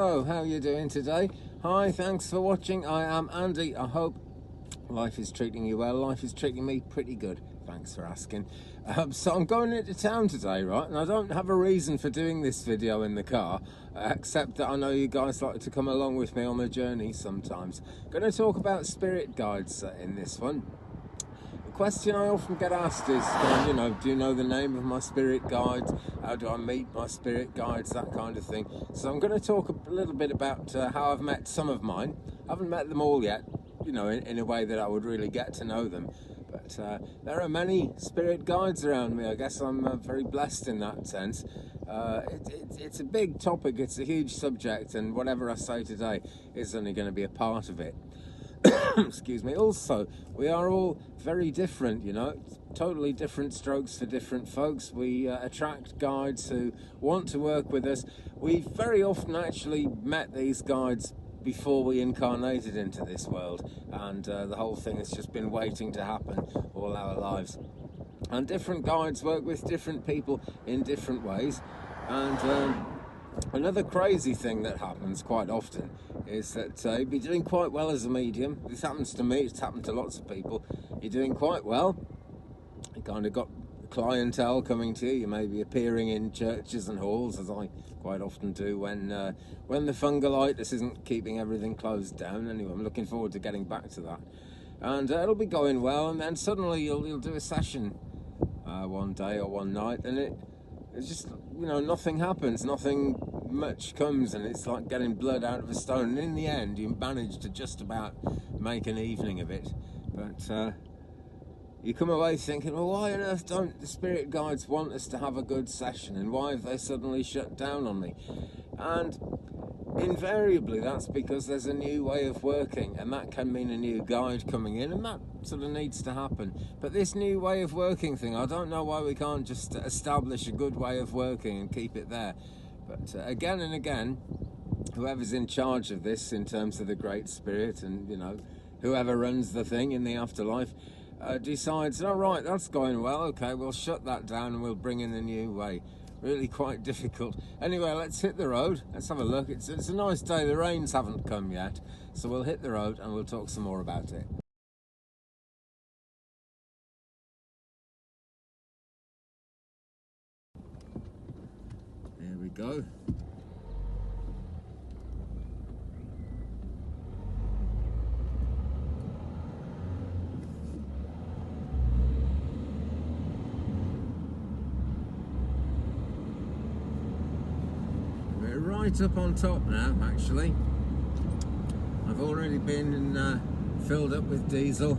So, how are you doing today? Hi, thanks for watching. I am Andy. I hope life is treating you well. Life is treating me pretty good. Thanks for asking. So I'm going into town today, right? And I don't have a reason for doing this video in the car, except that I know you guys like to come along with me on the journey sometimes. I'm going to talk about spirit guides in this one. The question I often get asked is, do you know the name of my spirit guides? How do I meet my spirit guides? That kind of thing. So I'm going to talk a little bit about how I've met some of mine. I haven't met them all yet, in a way that I would really get to know them. But there are many spirit guides around me. I guess I'm very blessed in that sense. It's a big topic, it's a huge subject, and whatever I say today is only going to be a part of it. Excuse me. Also, we are all very different, totally different strokes for different folks. We attract guides who want to work with us. We've very often actually met these guides before we incarnated into this world, and the whole thing has just been waiting to happen all our lives. And different guides work with different people in different ways. And another crazy thing that happens quite often is that you'd be doing quite well as a medium. This happens to me, it's happened to lots of people. You're doing quite well, you kind of got clientele coming to you. You may be appearing in churches and halls, as I quite often do when the fungolitis isn't keeping everything closed down. Anyway, I'm looking forward to getting back to that. And it'll be going well, and then suddenly you'll do a session one day or one night, and it's just, nothing happens, nothing much comes, and it's like getting blood out of a stone. And in the end, you manage to just about make an evening of it. But you come away thinking, well, why on earth don't the spirit guides want us to have a good session, and why have they suddenly shut down on me? And invariably that's because there's a new way of working, and that can mean a new guide coming in, and that sort of needs to happen. But this new way of working thing, I don't know why we can't just establish a good way of working and keep it there. But again and again, whoever's in charge of this in terms of the Great Spirit, and whoever runs the thing in the afterlife, decides, all right, that's going well, okay, we'll shut that down and we'll bring in a new way. Really quite difficult. Anyway, let's hit the road. Let's have a look. It's a nice day. The rains haven't come yet, so we'll hit the road and we'll talk some more about it. Here we go. Right up on top now, actually. I've already been filled up with diesel.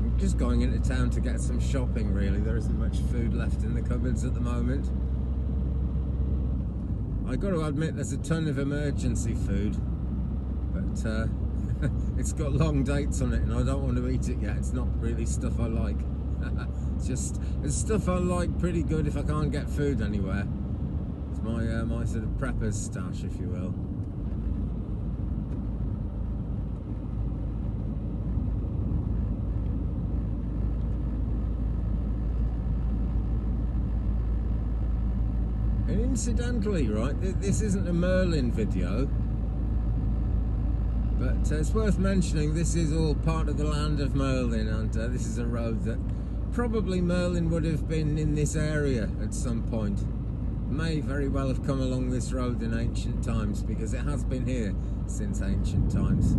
I'm just going into town to get some shopping, really. There isn't much food left in the cupboards at the moment. I've got to admit there's a ton of emergency food, but it's got long dates on it and I don't want to eat it yet. It's not really stuff I like. It's stuff I like pretty good if I can't get food anywhere. My sort of prepper's stash, if you will. And incidentally, right, this isn't a Merlin video, but it's worth mentioning this is all part of the land of Merlin, and this is a road that probably Merlin would have been in this area at some point. May very well have come along this road in ancient times, because it has been here since ancient times.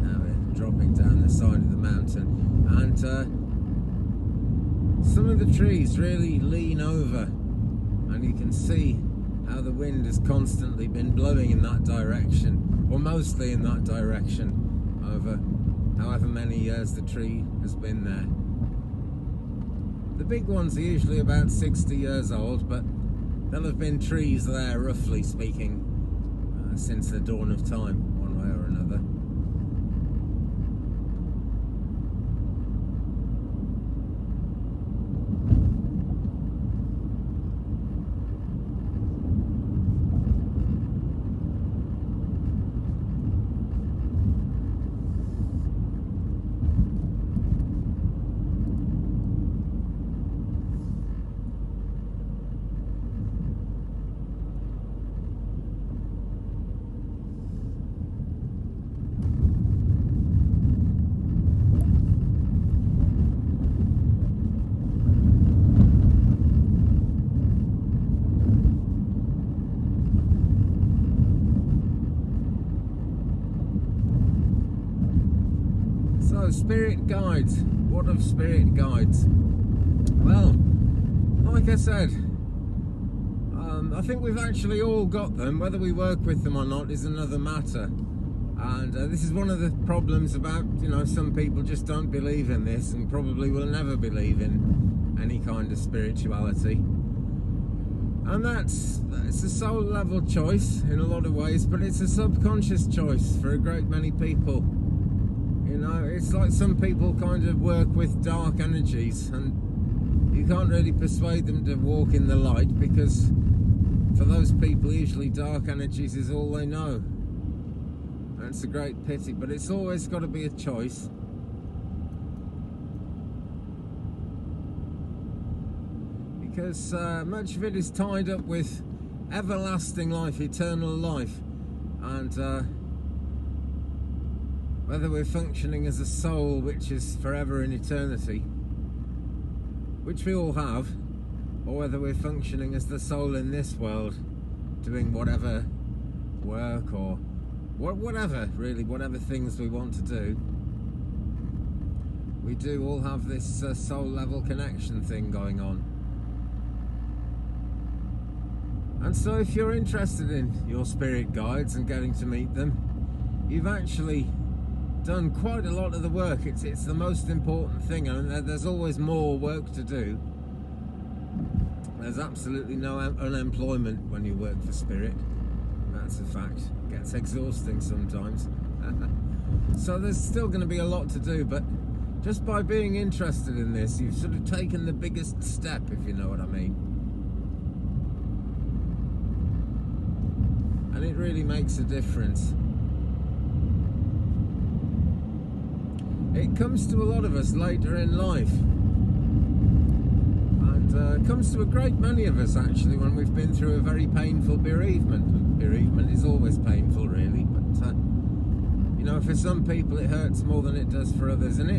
Now we're dropping down the side of the mountain, and some of the trees really lean over, and you can see how the wind has constantly been blowing in that direction, or mostly in that direction, over however many years the tree has been there. The big ones are usually about 60 years old, but there'll have been trees there, roughly speaking, since the dawn of time, one way or another. spirit guides. What of spirit guides? Well, like I said, I think we've actually all got them. Whether we work with them or not is another matter. And this is one of the problems about, you know, some people just don't believe in this and probably will never believe in any kind of spirituality. And it's a soul level choice in a lot of ways, but it's a subconscious choice for a great many people. You know, it's like some people kind of work with dark energies and you can't really persuade them to walk in the light, because for those people usually dark energies is all they know. And it's a great pity, but it's always got to be a choice. Because much of it is tied up with everlasting life, eternal life, and whether we're functioning as a soul which is forever in eternity, which we all have, or whether we're functioning as the soul in this world, doing whatever work or whatever, really, whatever things we want to do. We do all have this soul level connection thing going on. And so if you're interested in your spirit guides and getting to meet them, you've actually done quite a lot of the work. It's the most important thing, and there's always more work to do. There's absolutely no unemployment when you work for spirit. That's a fact. It gets exhausting sometimes. So there's still going to be a lot to do, but just by being interested in this, you've sort of taken the biggest step, if you know what I mean. And it really makes a difference. It comes to a lot of us later in life, and comes to a great many of us actually when we've been through a very painful bereavement. Bereavement is always painful, really, but you know, for some people it hurts more than it does for others, and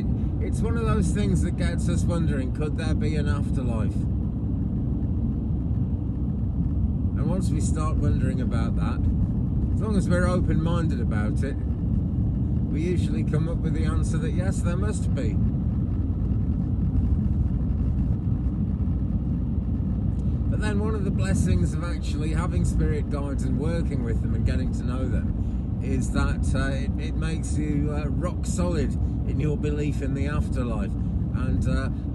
it's one of those things that gets us wondering, could there be an afterlife? And once we start wondering about that, as long as we're open-minded about it, we usually come up with the answer that yes, there must be. But then one of the blessings of actually having spirit guides and working with them and getting to know them is that it makes you rock solid in your belief in the afterlife. And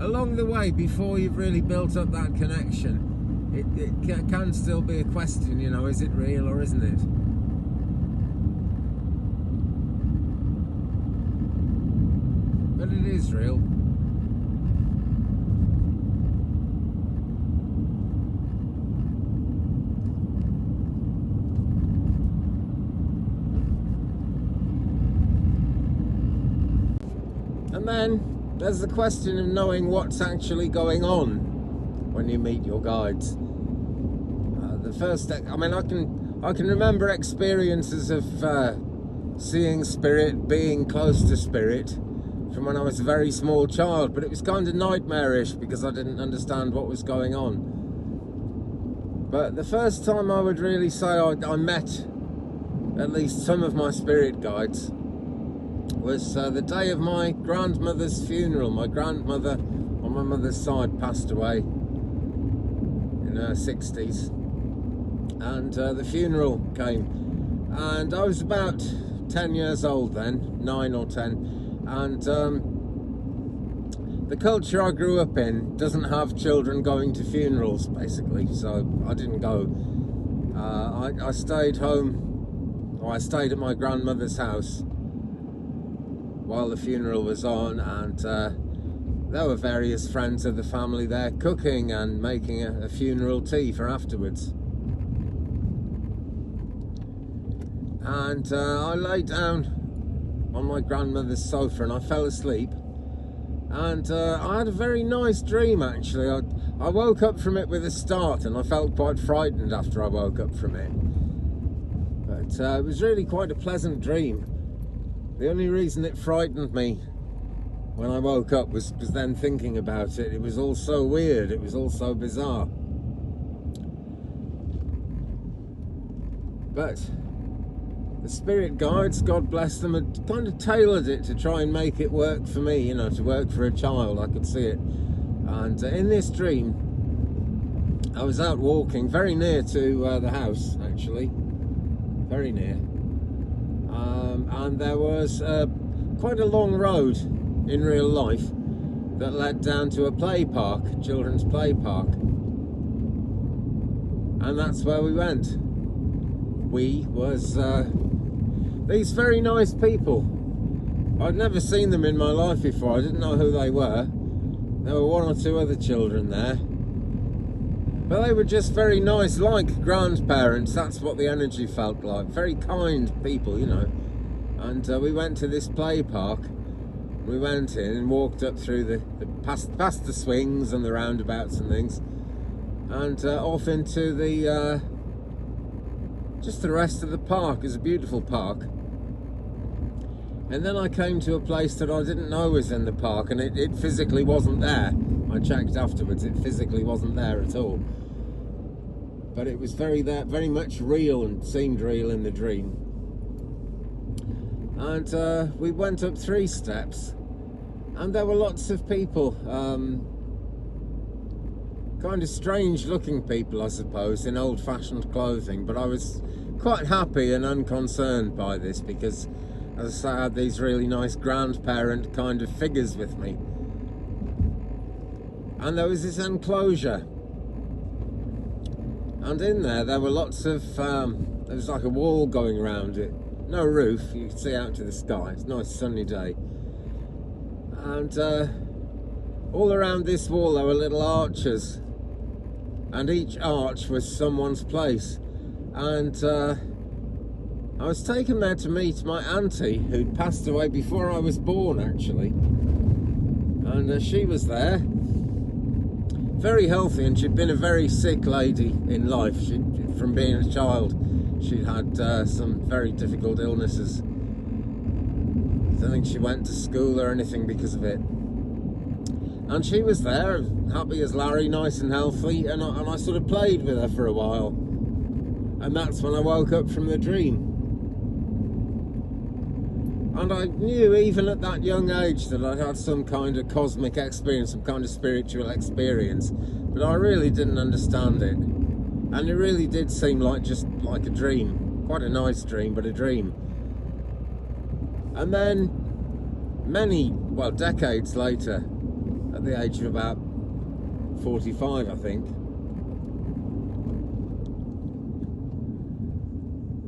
along the way, before you've really built up that connection, it can still be a question, you know, is it real or isn't it? But it is real. And then there's the question of knowing what's actually going on when you meet your guides. The first, I mean, I can remember experiences of seeing spirit, being close to spirit, from when I was a very small child, but it was kind of nightmarish because I didn't understand what was going on. But the first time I would really say I met at least some of my spirit guides was the day of my grandmother's funeral. My grandmother on my mother's side passed away in her 60s, and the funeral came, and I was about 10 years old then, 9 or 10. And the culture I grew up in doesn't have children going to funerals, basically, so I didn't go. I stayed home, or I stayed at my grandmother's house while the funeral was on, and there were various friends of the family there cooking and making a funeral tea for afterwards. And I lay down on my grandmother's sofa and I fell asleep, and I had a very nice dream actually. I woke up from it with a start, and I felt quite frightened after I woke up from it, but it was really quite a pleasant dream. The only reason it frightened me when I woke up was then thinking about it. It was all so weird, it was all so bizarre. But the spirit guides, God bless them, had kind of tailored it to try and make it work for me, you know, to work for a child. I could see it. And in this dream, I was out walking very near to the house, actually, very near. And there was quite a long road in real life that led down to a play park, children's play park. And that's where we went. We was these very nice people. I'd never seen them in my life before. I didn't know who they were. There were one or two other children there. But they were just very nice, like grandparents. That's what the energy felt like. Very kind people, you know. And we went to this play park. We went in and walked up through past the swings and the roundabouts and things. And off into the just the rest of the park. It's a beautiful park. And then I came to a place that I didn't know was in the park, and it physically wasn't there. I checked afterwards, it physically wasn't there at all. But it was very much real and seemed real in the dream. And we went up 3 steps, and there were lots of people, kind of strange looking people, I suppose, in old-fashioned clothing. But I was quite happy and unconcerned by this because, as I say, I had these really nice grandparent kind of figures with me. And there was this enclosure, and in there were lots of there was like a wall going around it, no roof, you could see out to the sky. It's a nice sunny day. And all around this wall there were little arches, and each arch was someone's place. And I was taken there to meet my auntie, who'd passed away before I was born, actually. And she was there, very healthy, and she'd been a very sick lady in life. From being a child, she'd had some very difficult illnesses. I don't think she went to school or anything because of it. And she was there, happy as Larry, nice and healthy, and I sort of played with her for a while. And that's when I woke up from the dream. And I knew even at that young age that I'd had some kind of cosmic experience, some kind of spiritual experience, but I really didn't understand it. And it really did seem just like a dream. Quite a nice dream, but a dream. And then decades later, at the age of about 45, I think,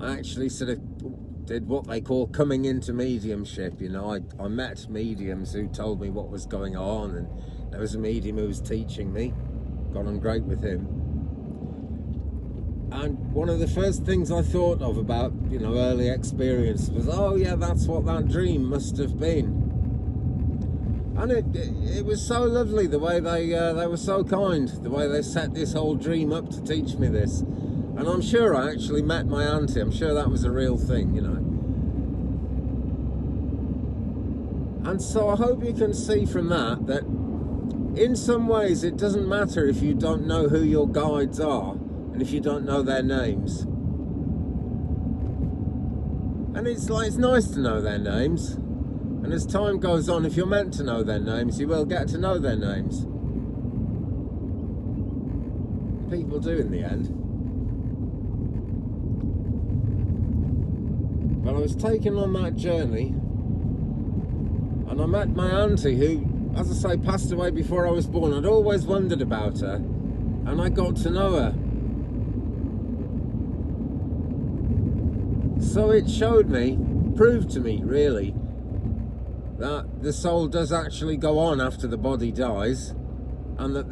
I actually sort of did what they call coming into mediumship. You know, I met mediums who told me what was going on, and there was a medium who was teaching me. Got on great with him. And one of the first things I thought of about, you know, early experience was, oh yeah, that's what that dream must have been. And it was so lovely the way they were so kind, the way they set this whole dream up to teach me this. And I'm sure I actually met my auntie. I'm sure that was a real thing, you know. And so I hope you can see from that in some ways it doesn't matter if you don't know who your guides are and if you don't know their names. And it's nice to know their names. And as time goes on, if you're meant to know their names, you will get to know their names. People do in the end. But I was taken on that journey, and I met my auntie, who, as I say, passed away before I was born. I'd always wondered about her, and I got to know her. So it proved to me, really, that the soul does actually go on after the body dies, and that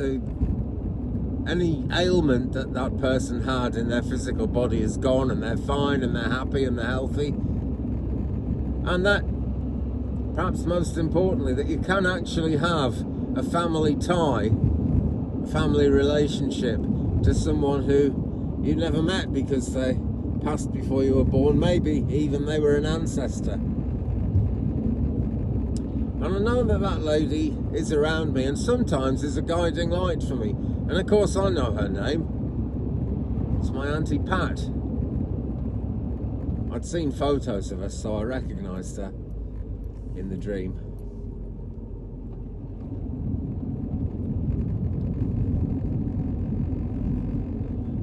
any ailment that person had in their physical body is gone, and they're fine, and they're happy, and they're healthy. And that, perhaps most importantly, that you can actually have a family tie, a family relationship to someone who you never met because they passed before you were born. Maybe even they were an ancestor. And I know that lady is around me, and sometimes is a guiding light for me. And of course I know her name. It's my Auntie Pat. I'd seen photos of her, so I recognised her in the dream.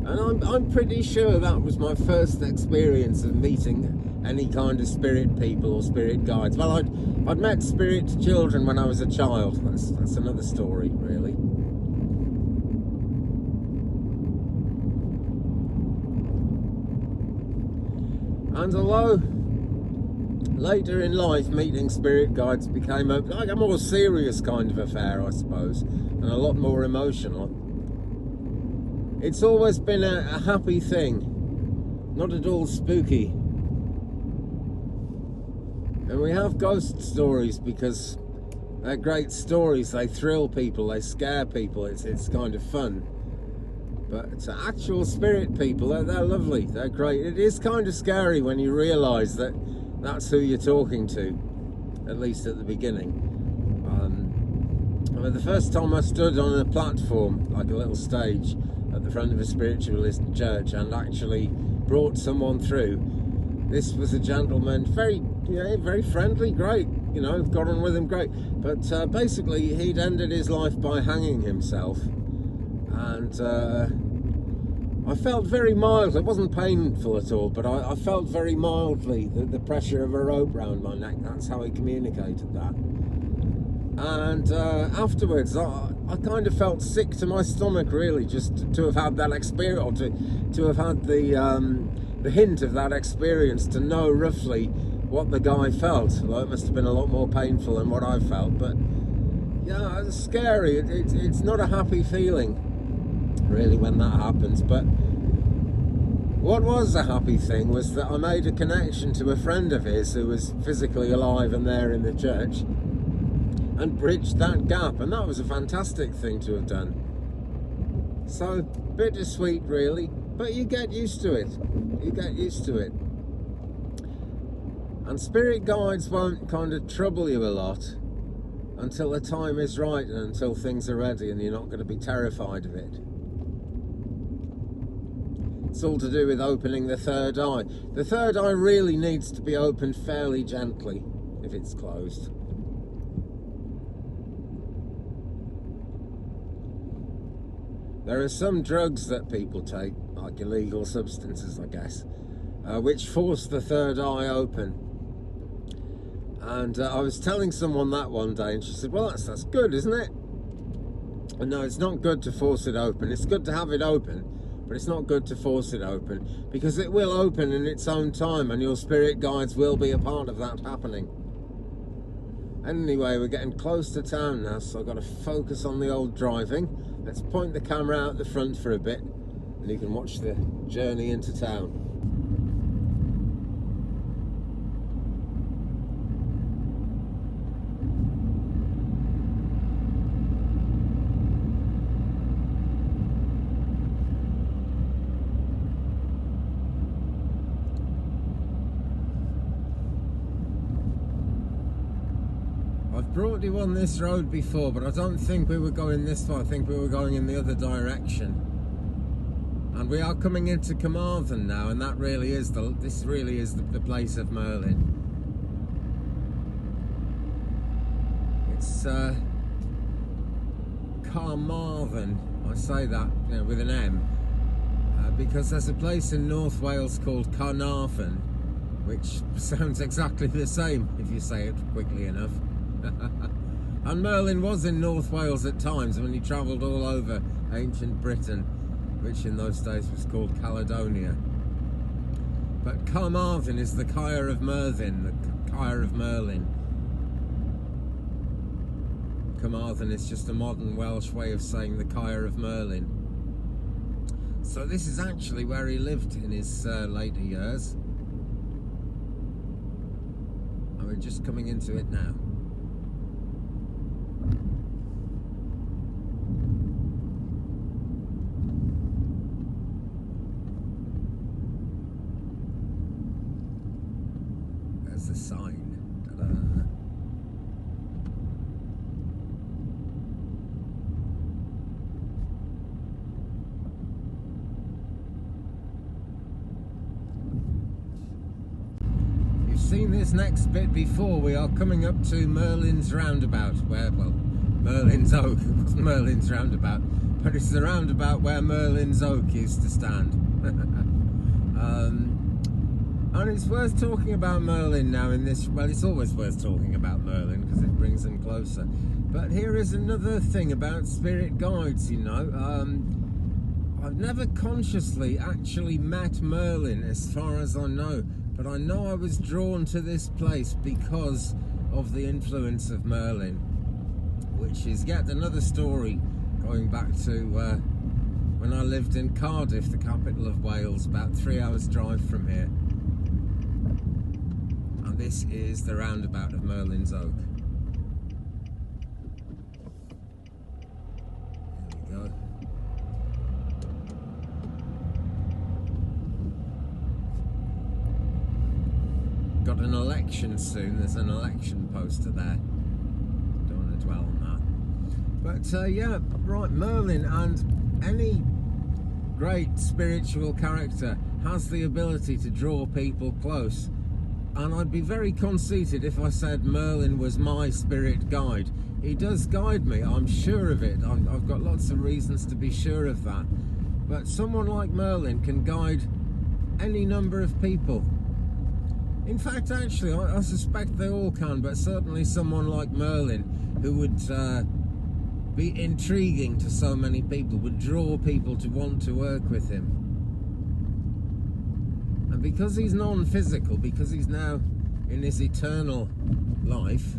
And I'm pretty sure that was my first experience of meeting any kind of spirit people or spirit guides. Well, I'd met spirit children when I was a child. That's another story, really. And although later in life meeting spirit guides became like a more serious kind of affair, I suppose, and a lot more emotional, it's always been a happy thing, not at all spooky. And we have ghost stories because they're great stories. They thrill people, they scare people, it's kind of fun. But actual spirit people, they're lovely, they're great. It is kind of scary when you realise that that's who you're talking to, at least at the beginning. I mean, the first time I stood on a platform, like a little stage, at the front of a spiritualist church and actually brought someone through, this was a gentleman, very friendly, great, got on with him great. But basically, he'd ended his life by hanging himself. And I felt very mild. It wasn't painful at all, but I felt very mildly the pressure of a rope round my neck. That's how he communicated that. And afterwards, I kind of felt sick to my stomach, really, just to have had that experience, or to have had the hint of that experience, to know roughly what the guy felt. Although it must have been a lot more painful than what I felt. But yeah, it's scary. It's not a happy feeling, really, when that happens. But what was a happy thing was that I made a connection to a friend of his who was physically alive and there in the church, and bridged that gap, and that was a fantastic thing to have done. So bittersweet, really, but you get used to it. And spirit guides won't kind of trouble you a lot until the time is right and until things are ready and you're not going to be terrified of it. It's all to do with opening the third eye. The third eye really needs to be opened fairly gently if it's closed. There are some drugs that people take, like illegal substances, I guess, which force the third eye open. And I was telling someone that one day, and she said, well, that's good, isn't it? And no, it's not good to force it open. It's good to have it open, but it's not good to force it open, because it will open in its own time, and your spirit guides will be a part of that happening. Anyway, we're getting close to town now, so I've got to focus on the old driving. Let's point the camera out the front for a bit, and you can watch the journey into town. I've brought you on this road before, but I don't think we were going this far. I think we were going in the other direction. And we are coming into Carmarthen now, and that really is this really is the place of Merlin. It's Carmarthen. I say that with an M, because there's a place in North Wales called Carmarthen, which sounds exactly the same if you say it quickly enough. And Merlin was in North Wales at times when he travelled all over ancient Britain, which in those days was called Caledonia. But Carmarthen is the Kyre of Merlin, the Kyre of Merlin. Carmarthen is just a modern Welsh way of saying the Kyre of Merlin. So this is actually where he lived in his later years. And we're just coming into it now. There's the sign. Ta-da. seen this next bit before. We are coming up to Merlin's roundabout, where, well, Merlin's Oak. It wasn't Merlin's roundabout, but it's the roundabout where Merlin's Oak used to stand. And it's worth talking about Merlin now in this, well, it's always worth talking about Merlin because it brings them closer. But here is another thing about spirit guides, you know. I've never consciously actually met Merlin as far as I know, but I know I was drawn to this place because of the influence of Merlin, which is yet another story going back to when I lived in Cardiff, the capital of Wales, about 3 hours drive from here. And this is the roundabout of Merlin's Oak. Here we go. Got an election soon. There's an election poster there. Don't want to dwell on that. But yeah, right, Merlin, and any great spiritual character has the ability to draw people close. And I'd be very conceited if I said Merlin was my spirit guide. He does guide me, I'm sure of it. I've got lots of reasons to be sure of that. But someone like Merlin can guide any number of people. In fact, actually, I suspect they all can, but certainly someone like Merlin, who would be intriguing to so many people, would draw people to want to work with him. And because he's non-physical, because he's now in his eternal life,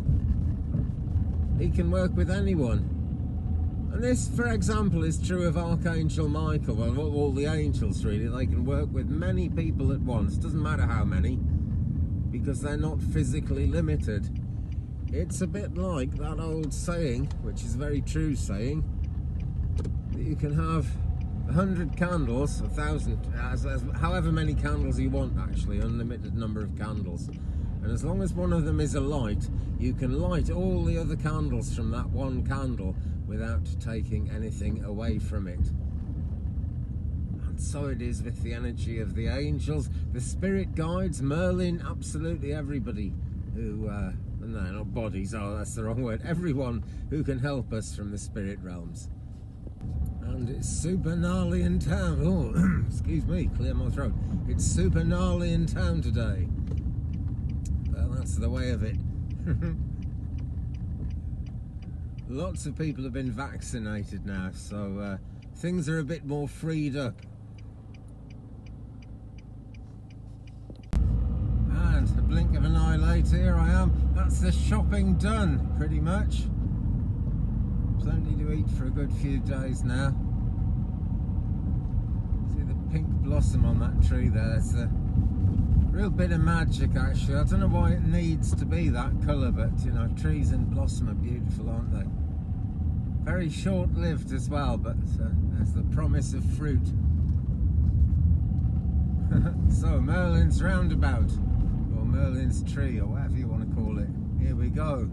he can work with anyone. And this, for example, is true of Archangel Michael. Well, all the angels, really. They can work with many people at once. Doesn't matter how many, because they're not physically limited. It's a bit like that old saying, which is a very true saying, that you can have 100 candles, 1,000, however many candles you want, actually, unlimited number of candles. And as long as one of them is a light, you can light all the other candles from that one candle without taking anything away from it. And so it is with the energy of the angels, the spirit guides, Merlin, absolutely everybody who, no, not bodies, oh, that's the wrong word, everyone who can help us from the spirit realms. And it's super gnarly in town. Oh, excuse me, clear my throat. It's super gnarly in town today. Well, that's the way of it. Lots of people have been vaccinated now, so things are a bit more freed up. And a blink of an eye later, here I am. That's the shopping done, pretty much. Plenty to eat for a good few days now. See the pink blossom on that tree there? It's a real bit of magic, actually. I don't know why it needs to be that colour, but you know, trees in blossom are beautiful, aren't they? Very short-lived as well, but there's the promise of fruit. So, Merlin's roundabout, or Merlin's tree, or whatever you want to call it. Here we go.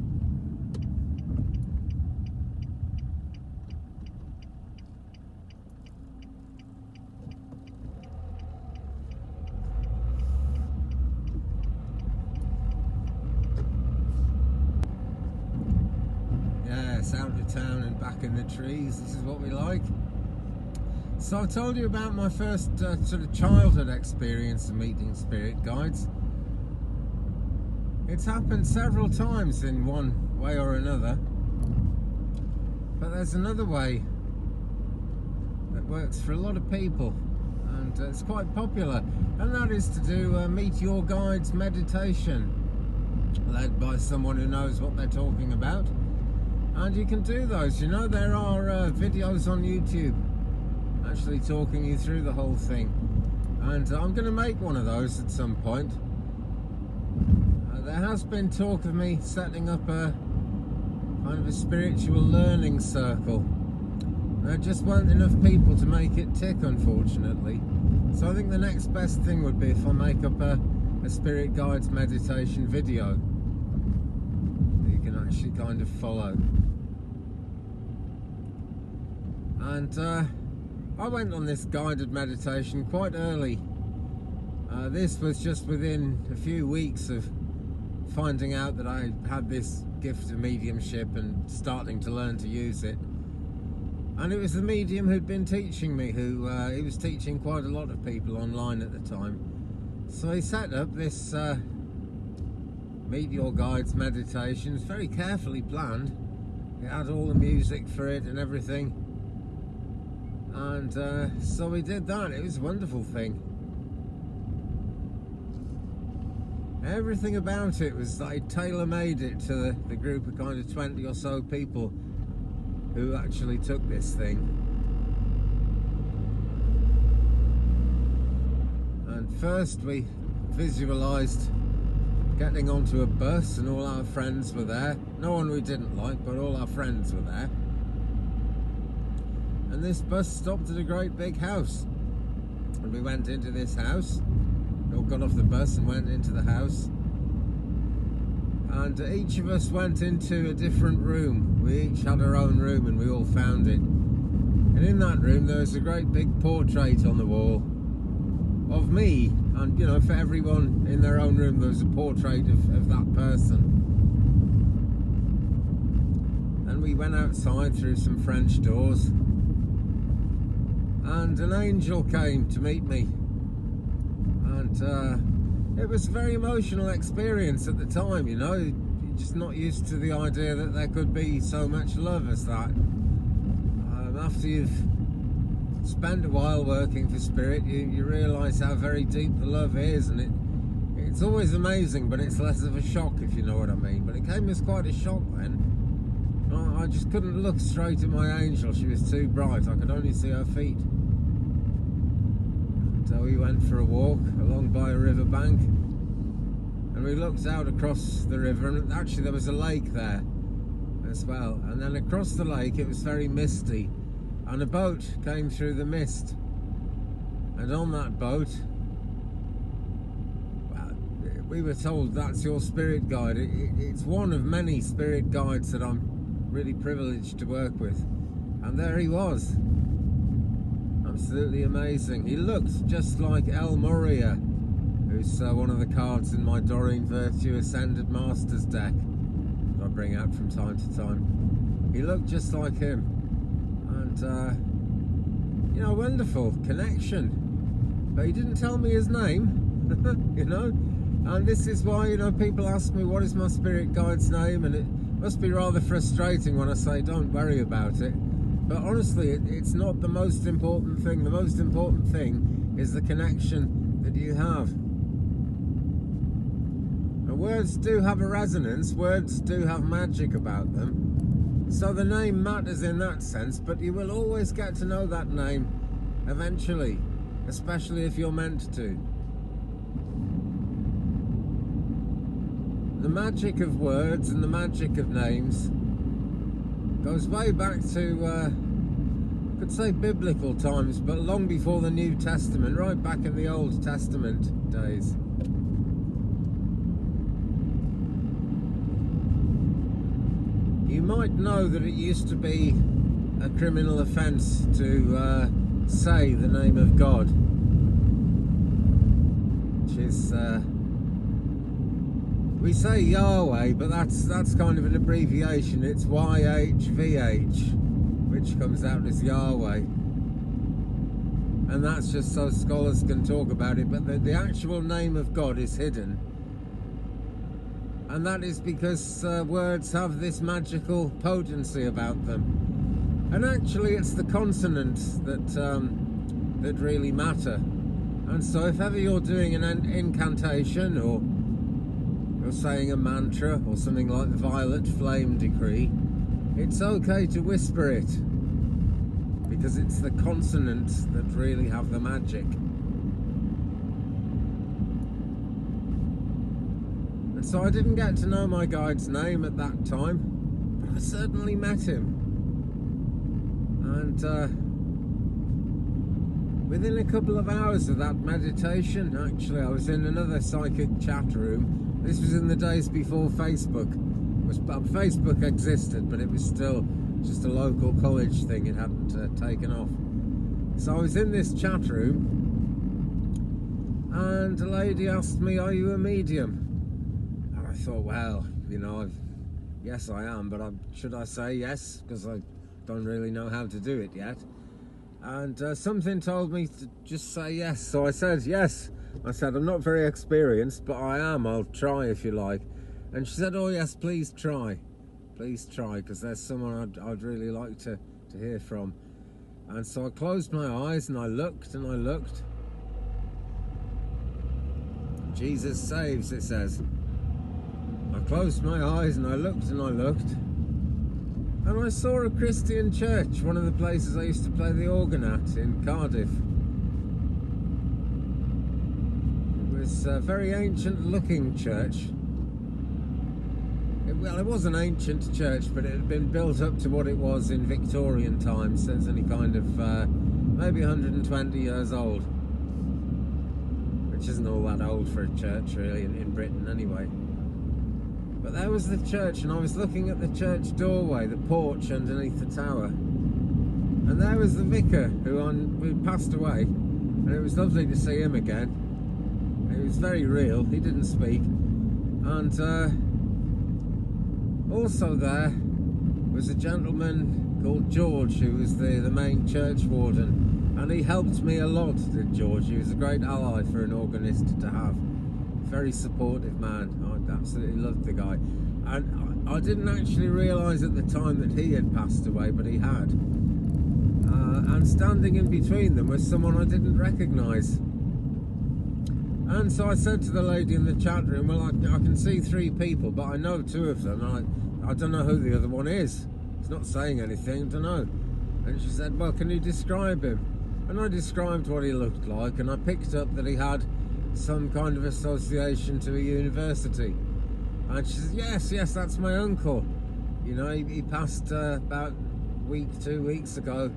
Out of town and back in the trees. This is what we like. So I told you about my first sort of childhood experience of meeting spirit guides. It's happened several times in one way or another, but there's another way that works for a lot of people, and it's quite popular, and that is to do Meet Your Guides meditation, led by someone who knows what they're talking about. And you can do those, you know, there are videos on YouTube actually talking you through the whole thing. And I'm going to make one of those at some point. There has been talk of me setting up a kind of a spiritual learning circle. There just weren't enough people to make it tick, unfortunately. So I think the next best thing would be if I make up a spirit guides meditation video that you can actually kind of follow. And I went on this guided meditation quite early. This was just within a few weeks of finding out that I had this gift of mediumship and starting to learn to use it. And it was the medium who'd been teaching me, he was teaching quite a lot of people online at the time. So he set up this Meet Your Guides meditations, very carefully planned. It had all the music for it and everything. And so we did that. It was a wonderful thing. Everything about it was like tailor-made it to the group of kind of 20 or so people who actually took this thing. And first we visualised getting onto a bus and all our friends were there. No one we didn't like, but all our friends were there. And this bus stopped at a great big house. And we went into this house. We all got off the bus and went into the house. And each of us went into a different room. We each had our own room and we all found it. And in that room there was a great big portrait on the wall of me. And, you know, for everyone in their own room there was a portrait of that person. And we went outside through some French doors. And an angel came to meet me. And it was a very emotional experience at the time, you know. You're just not used to the idea that there could be so much love as that. After you've spent a while working for Spirit, you realise how very deep the love is, and it's always amazing, but it's less of a shock, if you know what I mean. But it came as quite a shock then. I just couldn't look straight at my angel. She was too bright. I could only see her feet. So we went for a walk along by a river bank, and we looked out across the river, and actually there was a lake there as well. And then across the lake it was very misty, and a boat came through the mist. And on that boat, well, we were told that's your spirit guide. It's one of many spirit guides that I'm really privileged to work with. And there he was. Absolutely amazing. He looked just like El Moria, who's one of the cards in my Doreen Virtue Ascended Masters deck that I bring out from time to time. He looked just like him. And, you know, wonderful connection. But he didn't tell me his name, you know. And this is why, you know, people ask me, what is my spirit guide's name? And it must be rather frustrating when I say, don't worry about it. But honestly, it's not the most important thing. The most important thing is the connection that you have. And words do have a resonance. Words do have magic about them. So the name matters in that sense, but you will always get to know that name eventually, especially if you're meant to. The magic of words and the magic of names goes way back to, I could say biblical times, but long before the New Testament, right back in the Old Testament days. You might know that it used to be a criminal offence to say the name of God, which is, we say Yahweh, but that's kind of an abbreviation. It's YHVH, which comes out as Yahweh. And that's just so scholars can talk about it, but the actual name of God is hidden. And that is because words have this magical potency about them. And actually it's the consonants that really matter. And so if ever you're doing an incantation, or you're saying a mantra or something like the Violet Flame Decree, it's okay to whisper it, because it's the consonants that really have the magic. And so I didn't get to know my guide's name at that time, but I certainly met him. And within a couple of hours of that meditation, actually, I was in another psychic chat room. This was in the days before Facebook. Facebook existed, but it was still just a local college thing. It hadn't taken off. So I was in this chat room, and a lady asked me, "Are you a medium?" And I I thought, well, you know, yes I am, but should I say yes? Because I don't really know how to do it yet. And something told me to just say yes, so I said yes. I said, I'm not very experienced, but I am. I'll try if you like. And she said, oh yes, please try, because there's someone I'd really like to hear from. And so I closed my eyes and I looked and I looked. Jesus saves, it says. I closed my eyes and I looked and I looked, and I saw a Christian church, one of the places I used to play the organ at in Cardiff. It was a very ancient looking church. Well, it was an ancient church, but it had been built up to what it was in Victorian times, so it's only kind of maybe 120 years old, which isn't all that old for a church really in Britain anyway. But there was the church, and I was looking at the church doorway, the porch underneath the tower, and there was the vicar who passed away, and it was lovely to see him again. He was very real, he didn't speak. And also there was a gentleman called George, who was the main church warden, and he helped me a lot, did George. He was a great ally for an organist to have. Very supportive man. I absolutely loved the guy. And I didn't actually realise at the time that he had passed away, but he had. And standing in between them was someone I didn't recognise. And so I said to the lady in the chat room, well, I can see 3 people, but I know 2 of them. And I don't know who the other one is. It's not saying anything, I don't know. And she said, well, can you describe him? And I described what he looked like, and I picked up that he had some kind of association to a university. And she said, yes, that's my uncle. You know, he passed about 2 weeks ago,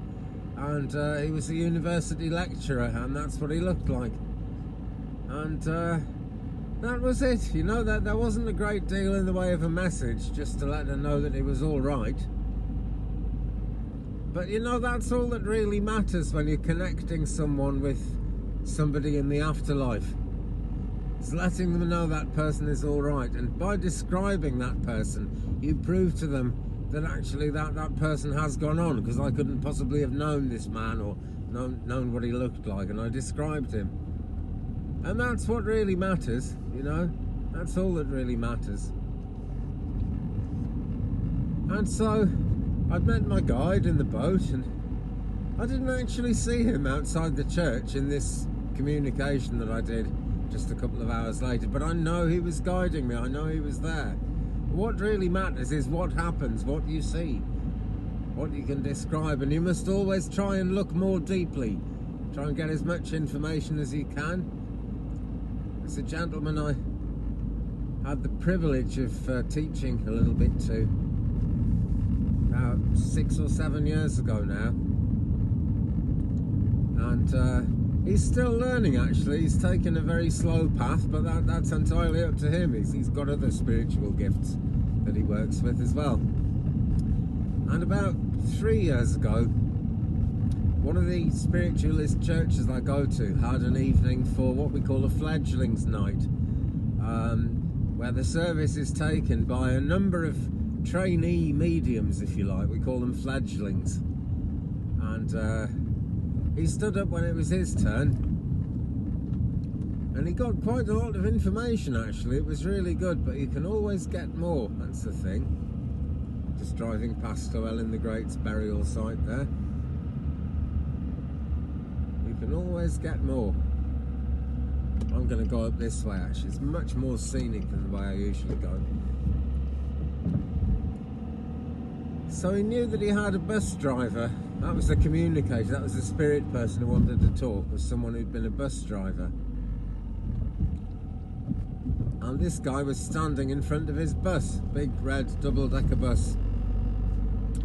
and he was a university lecturer, and that's what he looked like. And that was it. You know, that there wasn't a great deal in the way of a message, just to let her know that it was all right. But you know, that's all that really matters when you're connecting someone with somebody in the afterlife. It's letting them know that person is all right, and by describing that person, you prove to them that actually that person has gone on, because I couldn't possibly have known this man or known what he looked like, and I described him. And that's what really matters, you know. That's all that really matters. And so I'd met my guide in the boat, and I didn't actually see him outside the church in this communication that I did just a couple of hours later, but I know he was guiding me. I know he was there. What really matters is what happens, what you see, what you can describe, and you must always try and look more deeply. Try and get as much information as you can. There's a gentleman I had the privilege of teaching a little bit to about 6 or 7 years ago now, and he's still learning actually. He's taken a very slow path, but that's entirely up to him. He's got other spiritual gifts that he works with as well. And about 3 years ago, one of the spiritualist churches I go to had an evening for what we call a fledglings night, where the service is taken by a number of trainee mediums, if you like. We call them fledglings. And he stood up when it was his turn, and he got quite a lot of information actually. It was really good, but you can always get more, that's the thing. Just driving past Llewellyn the Great's burial site there. You can always get more. I'm going to go up this way actually. It's much more scenic than the way I usually go. So he knew that he had a bus driver. That was the communicator, that was the spirit person who wanted to talk, was someone who'd been a bus driver. And this guy was standing in front of his bus, big red double-decker bus.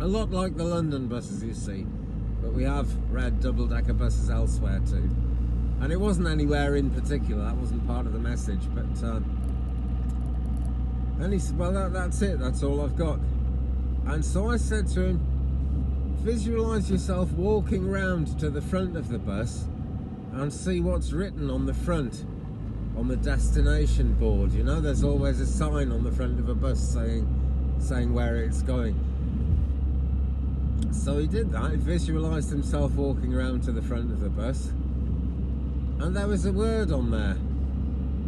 A lot like the London buses you see, but we have red double-decker buses elsewhere too. And it wasn't anywhere in particular, that wasn't part of the message, but and he said, well that's it, that's all I've got. And so I said to him, visualise yourself walking round to the front of the bus and see what's written on the front. on the destination board. You know, there's always a sign on the front of a bus saying where it's going. So he did that. He visualised himself walking around to the front of the bus, and there was a word on there,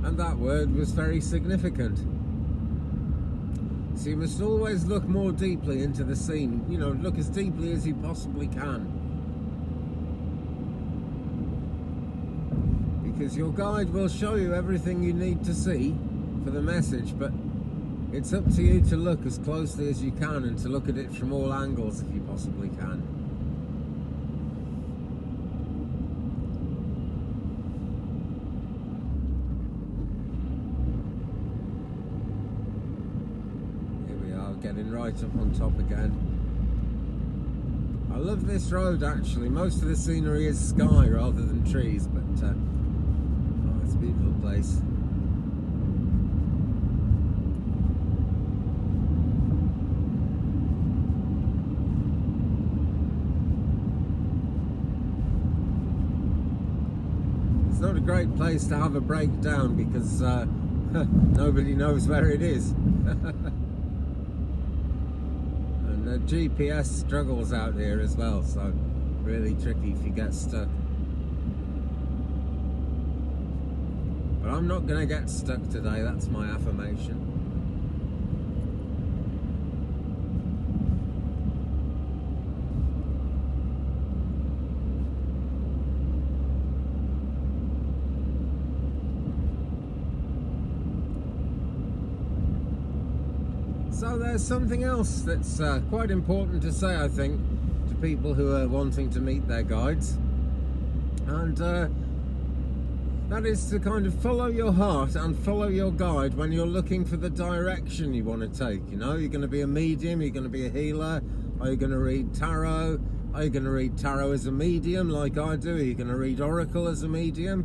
and that word was very significant. So you must always look more deeply into the scene, you know, look as deeply as you possibly can, because your guide will show you everything you need to see for the message, but it's up to you to look as closely as you can and to look at it from all angles if you possibly can. Here we are, getting right up on top again. I love this road actually. Most of the scenery is sky rather than trees, but oh, it's a beautiful place. It's not a great place to have a breakdown because nobody knows where it is. And the GPS struggles out here as well, so really tricky if you get stuck. But I'm not going to get stuck today, that's my affirmation. So there's something else that's quite important to say, I think, to people who are wanting to meet their guides, and that is to kind of follow your heart and follow your guide when you're looking for the direction you want to take. You know, you're going to be a medium, you're going to be a healer, are you going to read tarot? Are you going to read tarot as a medium like I do? Are you going to read oracle as a medium?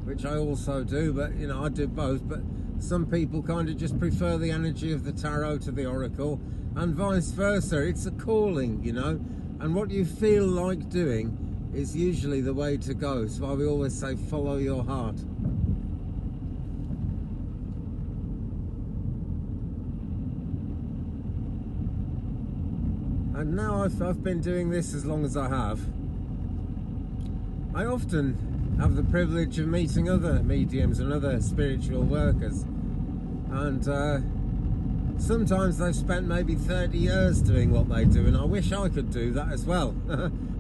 Which I also do, but you know, I do both, but some people kind of just prefer the energy of the tarot to the oracle, and vice versa. It's a calling, you know, and what you feel like doing is usually the way to go. It's why we always say follow your heart. And now I've been doing this as long as I have, I often have the privilege of meeting other mediums and other spiritual workers, and sometimes they've spent maybe 30 years doing what they do, and I wish I could do that as well.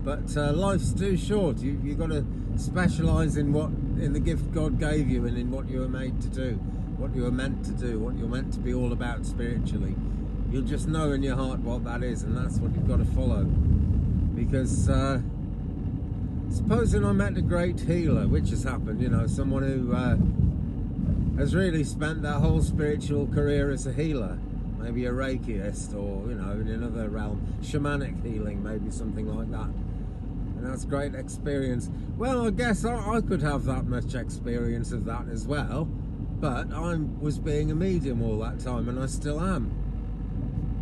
But life's too short. You've got to specialise in the gift God gave you and in what you were made to do, what you were meant to do, what you're meant to be all about spiritually. You'll just know in your heart what that is, and that's what you've got to follow. Because supposing I met a great healer, which has happened, you know, someone who has really spent their whole spiritual career as a healer, maybe a Reikiist, or, you know, in another realm, shamanic healing, maybe something like that. And that's great experience. Well, I guess I could have that much experience of that as well, but I was being a medium all that time, and I still am.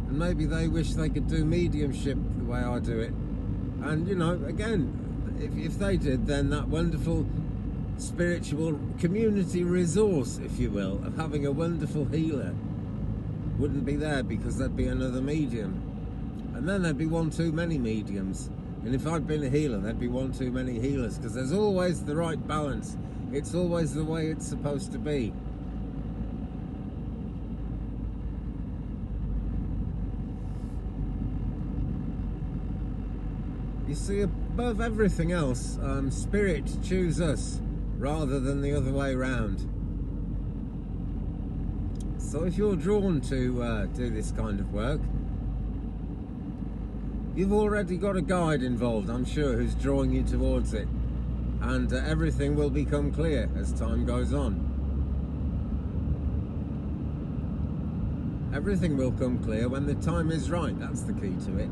And maybe they wish they could do mediumship the way I do it. And, you know, again, if they did, then that wonderful spiritual community resource, if you will, of having a wonderful healer wouldn't be there, because there'd be another medium, and then there'd be one too many mediums. And if I'd been a healer, there'd be one too many healers, because there's always the right balance. It's always the way it's supposed to be. You see, above everything else, spirit choose us rather than the other way round. So if you're drawn to do this kind of work, you've already got a guide involved, I'm sure, who's drawing you towards it, and everything will become clear as time goes on. Everything will come clear when the time is right. That's the key to it.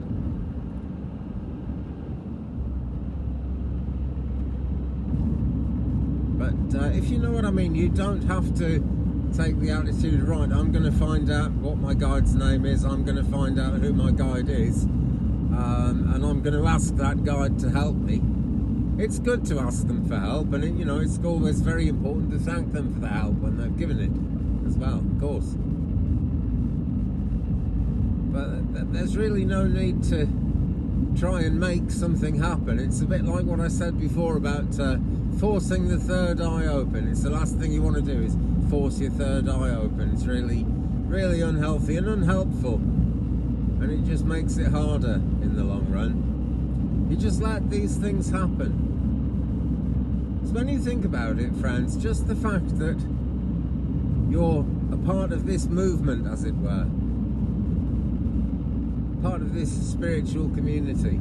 But if you know what I mean, you don't have to take the attitude, right, I'm going to find out what my guide's name is, I'm going to find out who my guide is, and I'm going to ask that guide to help me. it's good to ask them for help, and you know, it's always very important to thank them for the help when they've given it as well, of course. But there's really no need to try and make something happen. It's a bit like what I said before about forcing the third eye open. It's the last thing you want to do is force your third eye open. It's really, really unhealthy and unhelpful, and it just makes it harder in the long run. You just let these things happen. So when you think about it, friends, just the fact that you're a part of this movement, as it were, part of this spiritual community,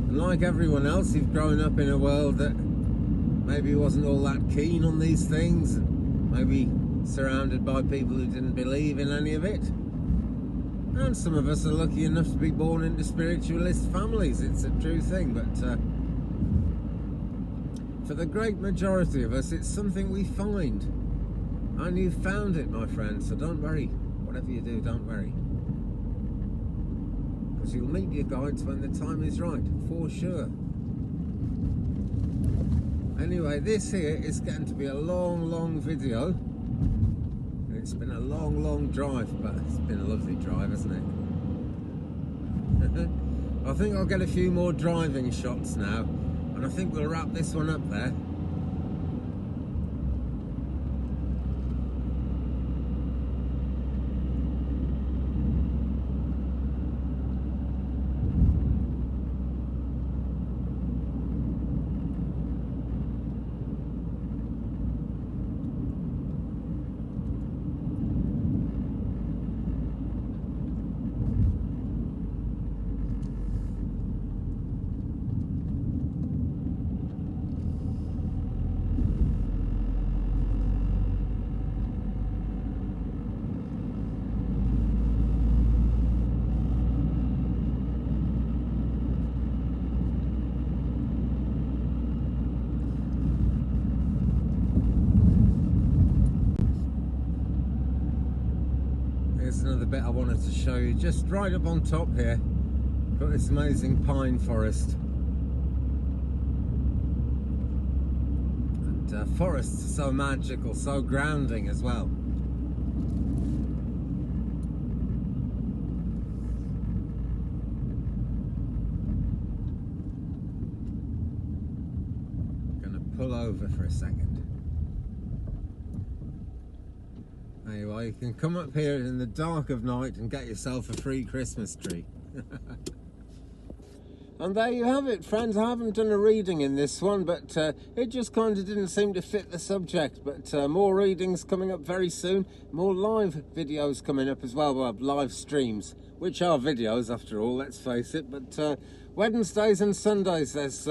and like everyone else, you've grown up in a world that maybe wasn't all that keen on these things, and maybe surrounded by people who didn't believe in any of it. And some of us are lucky enough to be born into spiritualist families. It's a true thing, but for the great majority of us, it's something we find. And you've found it, my friend, so don't worry. Whatever you do, don't worry. Because you'll meet your guides when the time is right, for sure. Anyway, this here is getting to be a long, long video. It's been a long, long drive, but it's been a lovely drive, hasn't it? I think I'll get a few more driving shots now, and I think we'll wrap this one up there. Another bit I wanted to show you, just right up on top here, got this amazing pine forest, and forests are so magical, so grounding as well. I'm gonna pull over for a second. Anyway, you can come up here in the dark of night and get yourself a free Christmas tree. And there you have it, friends. I haven't done a reading in this one, but it just kind of didn't seem to fit the subject. But more readings coming up very soon. More live videos coming up as well. Well, live streams, which are videos after all, let's face it. But Wednesdays and Sundays, there's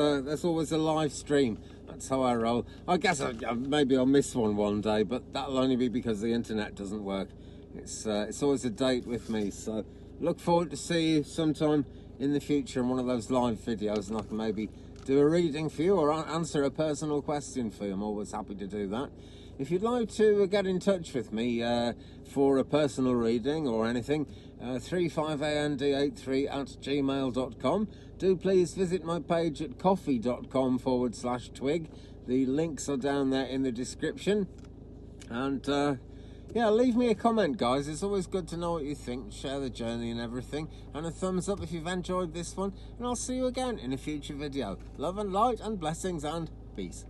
always a live stream. That's how I roll. I guess maybe I'll miss one day, but that'll only be because the internet doesn't work. It's always a date with me, so look forward to see you sometime in the future in one of those live videos, and I can maybe do a reading for you or answer a personal question for you. I'm always happy to do that. If you'd like to get in touch with me for a personal reading or anything, 35and83@gmail.com. Do please visit my page at coffee.com/twig. The links are down there in the description. And yeah, leave me a comment, guys. It's always good to know what you think. Share the journey and everything. And a thumbs up if you've enjoyed this one. And I'll see you again in a future video. Love and light and blessings and peace.